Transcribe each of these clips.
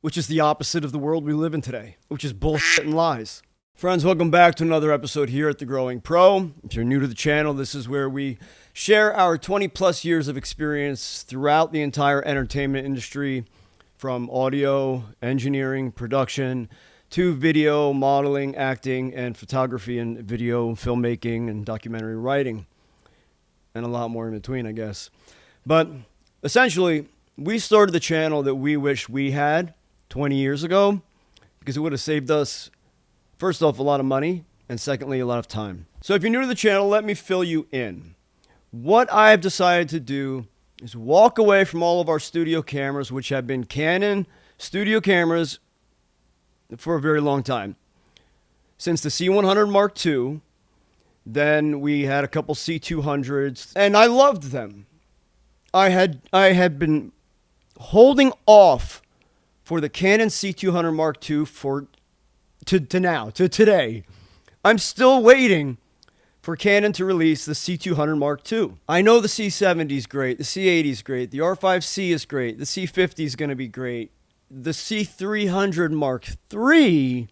which is the opposite of the world we live in today, which is bullshit and lies. Friends, welcome back to another episode here at The Growing Pro. If you're new to the channel, this is where we share our 20 plus years of experience throughout the entire entertainment industry, from audio, engineering, production, to video, modeling, acting, and photography, and video filmmaking, and documentary writing, and a lot more in between, I guess. But essentially, we started the channel that we wish we had 20 years ago, because it would have saved us, first off, a lot of money, and secondly, a lot of time. So if you're new to the channel, let me fill you in. What I've decided to do is walk away from all of our studio cameras, which have been Canon studio cameras for a very long time. Since the C100 Mark II, then we had a couple C200s, and I loved them. I had been holding off for the Canon C200 Mark II to today. I'm still waiting for Canon to release the C200 Mark II. I know the C70 is great, the C80 is great, the R5C is great, the C50 is going to be great. The C300 Mark III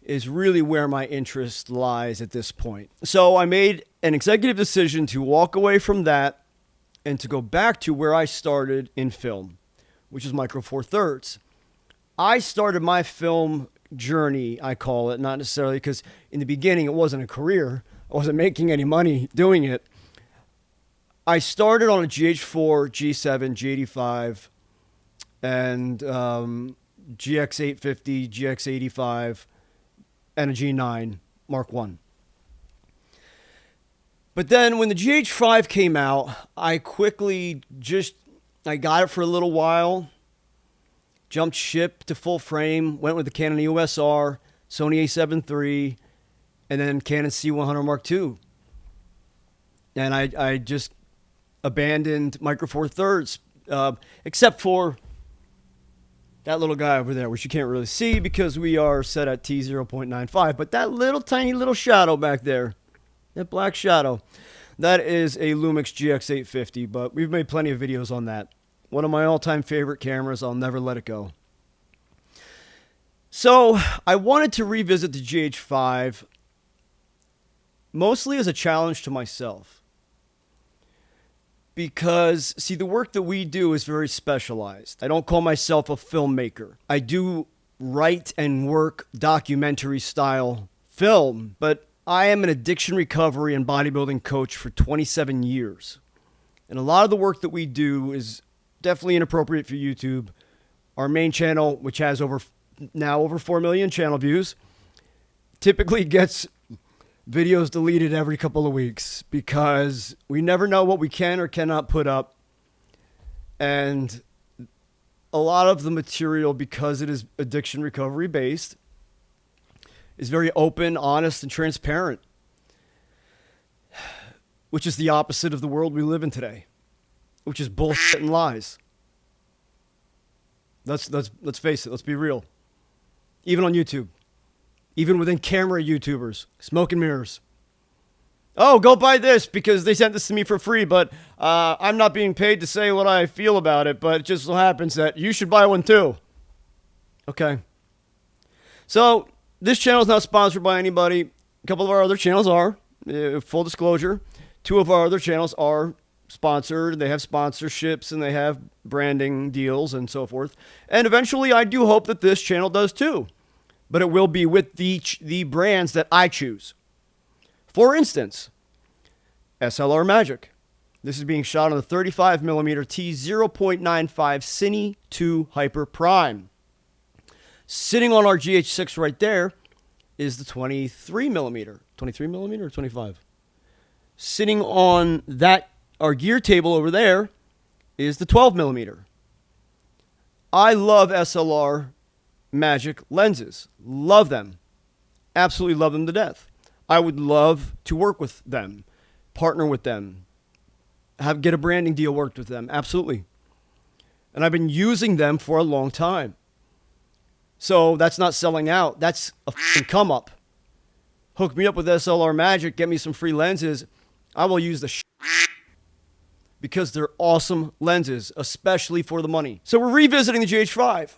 is really where my interest lies at this point. So I made an executive decision to walk away from that and to go back to where I started in film, which is Micro Four Thirds. I started my film journey, I call it, not necessarily because in the beginning it wasn't a career. I wasn't making any money doing it. I started on a GH4, G7, G85, and GX850, GX85, and a G9 Mark I. But then when the GH5 came out, I got it for a little while, jumped ship to full frame, went with the Canon EOS R, Sony A7 III, and then Canon C100 Mark II. And I just abandoned Micro Four Thirds, except for that little guy over there, which you can't really see because we are set at T0.95. But that little tiny little shadow back there, that black shadow, that is a Lumix GX850. But we've made plenty of videos on that. One of my all-time favorite cameras. I'll never let it go. So I wanted to revisit the GH5 mostly as a challenge to myself. Because, see, the work that we do is very specialized. I don't call myself a filmmaker. I do write and work documentary style film, but I am an addiction recovery and bodybuilding coach for 27 years. And a lot of the work that we do is definitely inappropriate for YouTube. Our main channel, which has over 4 million channel views, typically gets videos deleted every couple of weeks because we never know what we can or cannot put up. And a lot of the material, because it is addiction recovery based, is very open, honest, and transparent, which is the opposite of the world we live in today, which is bullshit and lies. Let's face it. Let's be real. Even on YouTube. Even within camera YouTubers. Smoke and mirrors. Oh, go buy this because they sent this to me for free, but I'm not being paid to say what I feel about it, but it just so happens that you should buy one too. Okay. So, this channel is not sponsored by anybody. A couple of our other channels are. Full disclosure. 2 of our other channels are sponsored. They have sponsorships and they have branding deals and so forth. And eventually I do hope that this channel does too. But it will be with the brands that I choose. For instance, SLR Magic. This is being shot on the 35mm T0.95 Cine 2 Hyper Prime. Sitting on our GH6 right there is the 23mm. 23mm or 25? Sitting on that, our gear table over there, is the 12mm. I love SLR Magic lenses. Love them. Absolutely love them to death. I would love to work with them, partner with them, get a branding deal worked with them. Absolutely. And I've been using them for a long time. So that's not selling out. That's a f***ing come up. Hook me up with SLR Magic, get me some free lenses. I will use the because they're awesome lenses, especially for the money. So we're revisiting the GH5.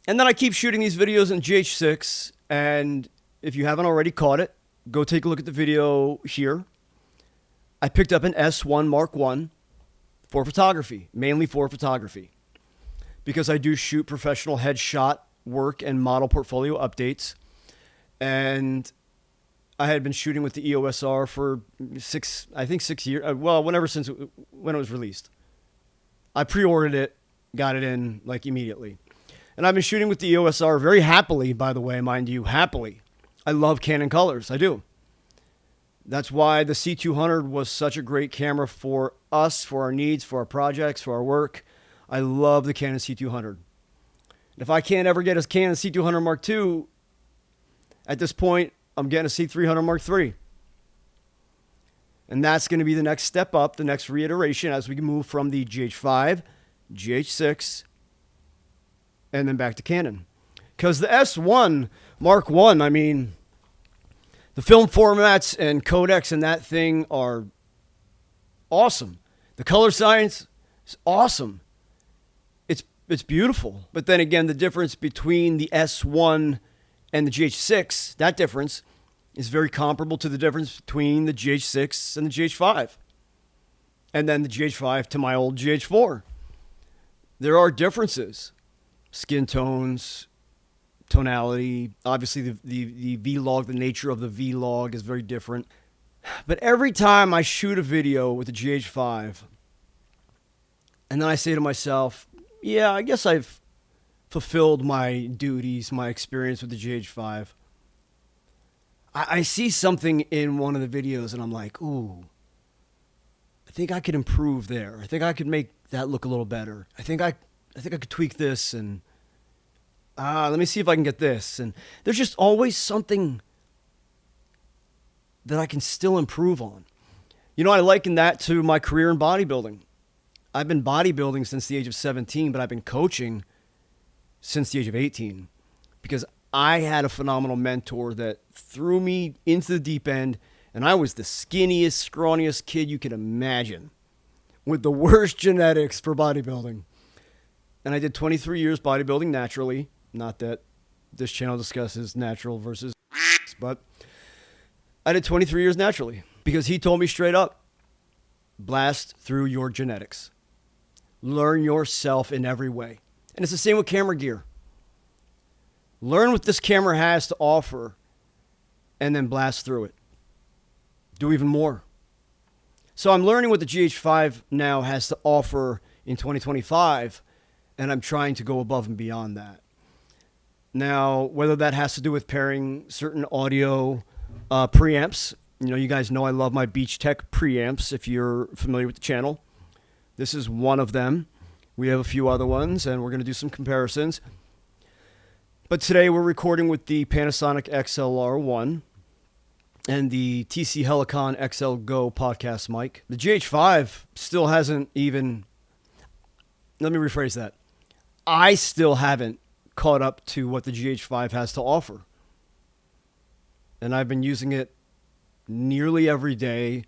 And then I keep shooting these videos in GH6, and if you haven't already caught it, go take a look at the video here. I picked up an S1 Mark I for photography, mainly for photography, because I do shoot professional headshot work and model portfolio updates. And I had been shooting with the EOS R for 6 years. Well, when it was released. I pre-ordered it, got it in like immediately. And I've been shooting with the EOS R very happily, by the way, mind you, happily. I love Canon colors. I do. That's why the C200 was such a great camera for us, for our needs, for our projects, for our work. I love the Canon C200. And if I can't ever get a Canon C200 Mark II, at this point, I'm getting a C300 Mark III. And that's going to be the next step up, the next reiteration as we move from the GH5, GH6, and then back to Canon. Because the S1 Mark I, I mean, the film formats and codecs and that thing are awesome. The color science is awesome. It's beautiful. But then again, the difference between the S1 and the GH6, that difference is very comparable to the difference between the GH6 and the GH5. And then the GH5 to my old GH4. There are differences. Skin tones, tonality. Obviously, the vlog, the nature of the vlog is very different. But every time I shoot a video with the GH5, and then I say to myself, yeah, I guess I've fulfilled my duties, my experience with the GH5. I see something in one of the videos, and I'm like, ooh, I think I could improve there. I think I could make that look a little better. I think I could tweak this, and let me see if I can get this. And there's just always something that I can still improve on. You know, I liken that to my career in bodybuilding. I've been bodybuilding since the age of 17, but I've been coaching since the age of 18 because I had a phenomenal mentor that threw me into the deep end, and I was the skinniest, scrawniest kid you could imagine with the worst genetics for bodybuilding. And I did 23 years bodybuilding naturally. Not that this channel discusses natural versus but I did 23 years naturally because he told me straight up, blast through your genetics. Learn yourself in every way. And it's the same with camera gear. Learn what this camera has to offer and then blast through it. Do even more. So I'm learning what the GH5 now has to offer in 2025, and I'm trying to go above and beyond that. Now, whether that has to do with pairing certain audio preamps, you know, you guys know I love my Beach Tech preamps if you're familiar with the channel. This is one of them. We have a few other ones, and we're going to do some comparisons. But today we're recording with the Panasonic XLR1 and the TC Helicon XL Go podcast mic. The GH5 still hasn't even... Let me rephrase that. I still haven't caught up to what the GH5 has to offer. And I've been using it nearly every day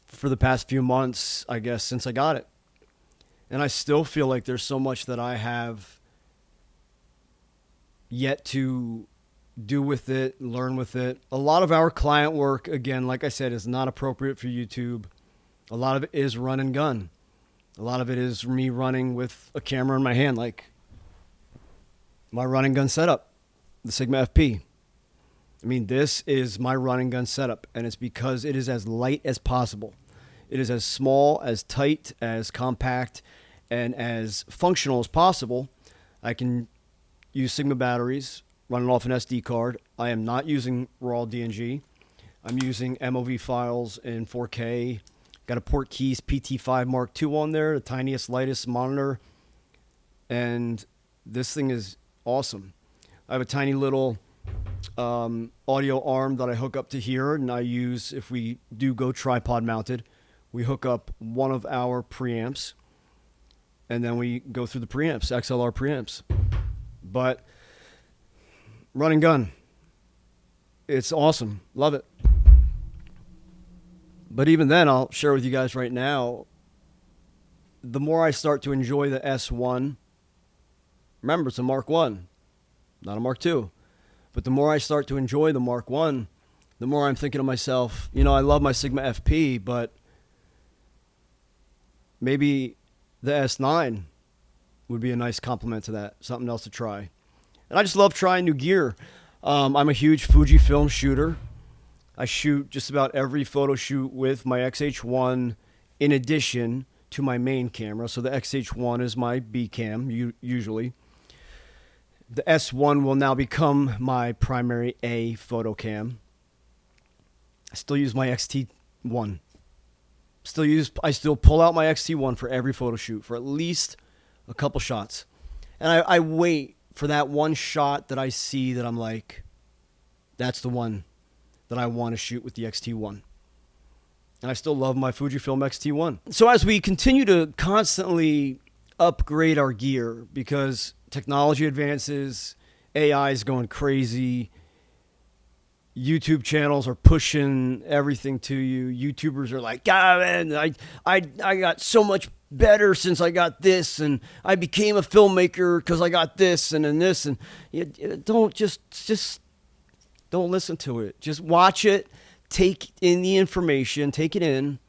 for the past few months, I guess, since I got it. And I still feel like there's so much that I have yet to do with it, learn with it. A lot of our client work, again, like I said, is not appropriate for YouTube. A lot of it is run and gun. A lot of it is me running with a camera in my hand, like my run and gun setup, the Sigma FP. I mean, this is my run and gun setup, and it's because it is as light as possible. It is as small, as tight, as compact, and as functional as possible. I can use Sigma batteries, running off an SD card. I am not using raw DNG. I'm using MOV files in 4K. Got a Portkeys PT5 Mark II on there, the tiniest, lightest monitor. And this thing is awesome. I have a tiny little audio arm that I hook up to here, and I use, if we do go tripod mounted, we hook up one of our preamps, and then we go through the preamps, XLR preamps. But run and gun, it's awesome. Love it. But even then, I'll share with you guys right now, the more I start to enjoy the S1, Remember, it's a Mark 1, not a Mark 2. But the more I start to enjoy the Mark 1, the more I'm thinking to myself, I love my Sigma FP, but maybe the S9 would be a nice complement to that, something else to try. And I just love trying new gear. I'm a huge Fujifilm shooter. I shoot just about every photo shoot with my XH1 in addition to my main camera. So the XH1 is my B cam usually. The S1 will now become my primary A photo cam. I still use my XT1. I still pull out my XT1 for every photo shoot for at least a couple shots. And I wait for that one shot that I see that I'm like, that's the one that I want to shoot with the XT1. And I still love my Fujifilm XT1. So as we continue to constantly upgrade our gear, because technology advances, AI is going crazy, YouTube channels are pushing everything to you. YouTubers are like, God, man, I got so much better since I got this, and I became a filmmaker because I got this and then this, and don't don't listen to it. Just watch it, take in the information, take it in,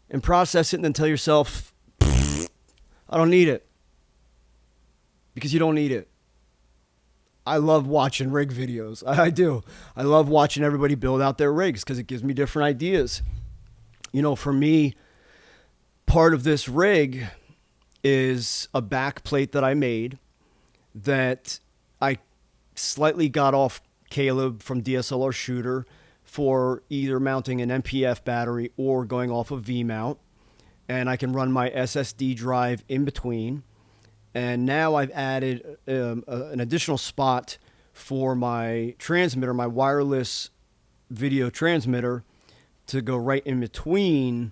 and process it, and then tell yourself, I don't need it, because you don't need it. I love watching rig videos. I do. I love watching everybody build out their rigs because it gives me different ideas. For me, part of this rig is a back plate that I made that I slightly got off Caleb from DSLR Shooter for either mounting an MPF battery or going off a V-mount. And I can run my SSD drive in between. And now I've added an additional spot for my transmitter, my wireless video transmitter, to go right in between,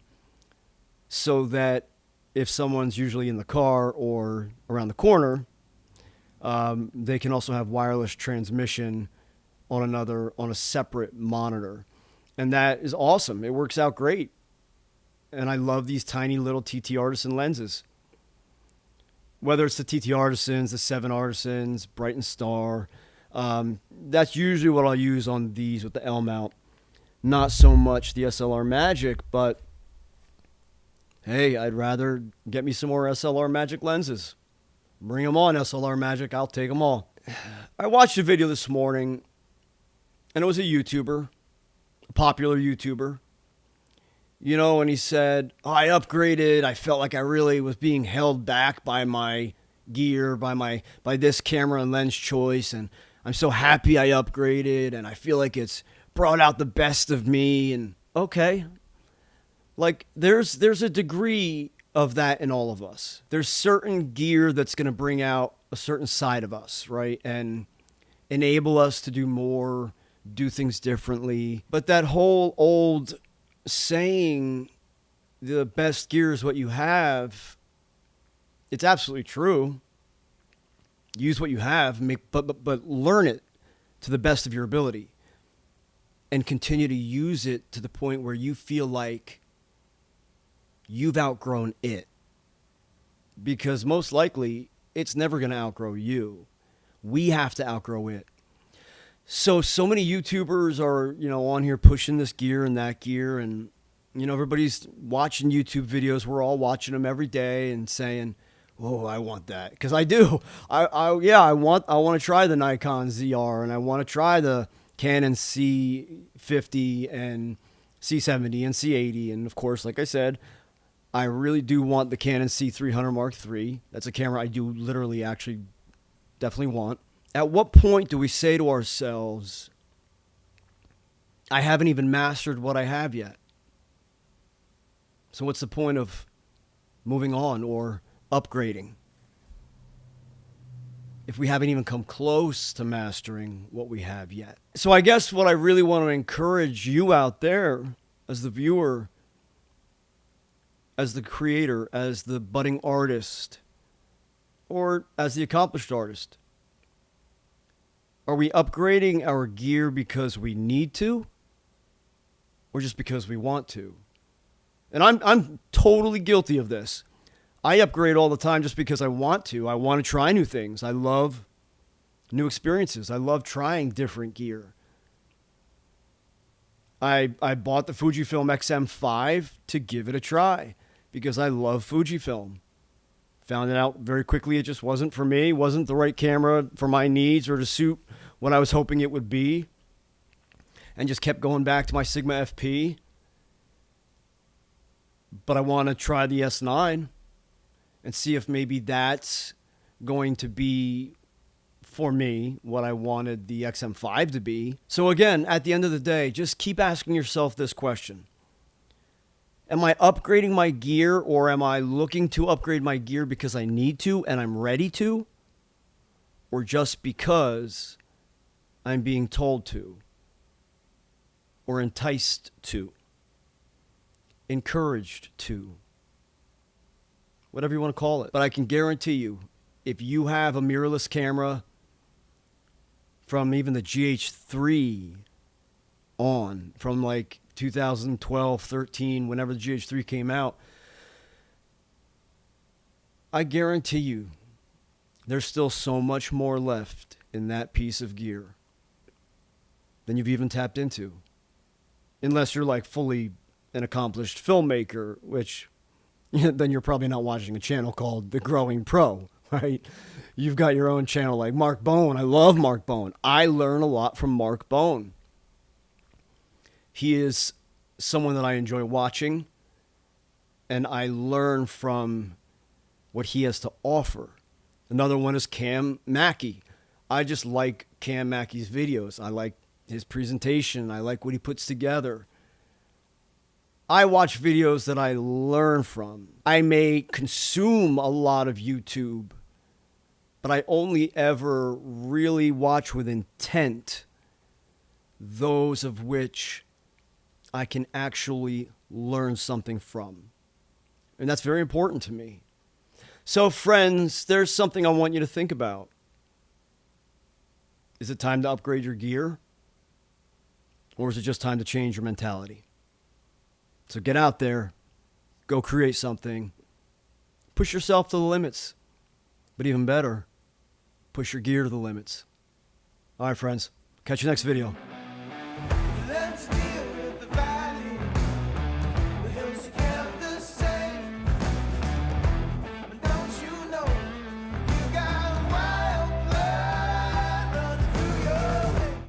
so that if someone's usually in the car or around the corner, they can also have wireless transmission on a separate monitor. And that is awesome. It works out great. And I love these tiny little TT Artisan lenses. Whether it's the TT Artisans, the 7 Artisans, Bright and Star, that's usually what I'll use on these with the L mount. Not so much the SLR Magic, but hey, I'd rather get me some more SLR Magic lenses. Bring them on, SLR Magic. I'll take them all. I watched a video this morning, and it was a YouTuber, a popular YouTuber. And he said, I upgraded. I felt like I really was being held back by my gear, by this camera and lens choice. And I'm so happy I upgraded. And I feel like it's brought out the best of me. And okay, like there's a degree of that in all of us. There's certain gear that's going to bring out a certain side of us, right? And enable us to do more, do things differently. But that whole old saying the best gear is what you have, it's absolutely true. Use what you have, but learn it to the best of your ability and continue to use it to the point where you feel like you've outgrown it, because most likely it's never going to outgrow you. We have to outgrow it. So many YouTubers are, on here pushing this gear and that gear, and, everybody's watching YouTube videos. We're all watching them every day and saying, oh, I want that. Because I do. I want to try the Nikon ZR, and I want to try the Canon C50 and C70 and C80. And of course, like I said, I really do want the Canon C300 Mark III. That's a camera I do literally actually definitely want. At what point do we say to ourselves, I haven't even mastered what I have yet? So what's the point of moving on or upgrading if we haven't even come close to mastering what we have yet? So I guess what I really want to encourage you out there as the viewer, as the creator, as the budding artist, or as the accomplished artist, are we upgrading our gear because we need to, or just because we want to? And I'm totally guilty of this. I upgrade all the time just because I want to. I want to try new things. I love new experiences. I love trying different gear. I bought the Fujifilm XM5 to give it a try because I love Fujifilm. Found it out very quickly. It just wasn't for me. Wasn't the right camera for my needs or to suit what I was hoping it would be. And just kept going back to my Sigma FP. But I want to try the S9 and see if maybe that's going to be, for me, what I wanted the XM5 to be. So again, at the end of the day, just keep asking yourself this question. Am I upgrading my gear, or am I looking to upgrade my gear because I need to and I'm ready to? Or just because I'm being told to? Or enticed to? Encouraged to? Whatever you want to call it. But I can guarantee you, if you have a mirrorless camera from even the GH3 on, from like 2012, 13, whenever the GH3 came out, I guarantee you there's still so much more left in that piece of gear than you've even tapped into. Unless you're like fully an accomplished filmmaker, which then you're probably not watching a channel called The Growing Pro, right? You've got your own channel like Mark Bone. I love Mark Bone. I learn a lot from Mark Bone. He is someone that I enjoy watching, and I learn from what he has to offer. Another one is Cam Mackey. I just like Cam Mackey's videos. I like his presentation. I like what he puts together. I watch videos that I learn from. I may consume a lot of YouTube, but I only ever really watch with intent those of which I can actually learn something from. And that's very important to me. So friends, there's something I want you to think about. Is it time to upgrade your gear? Or is it just time to change your mentality? So get out there, go create something, push yourself to the limits, but even better, push your gear to the limits. All right, friends, catch you next video.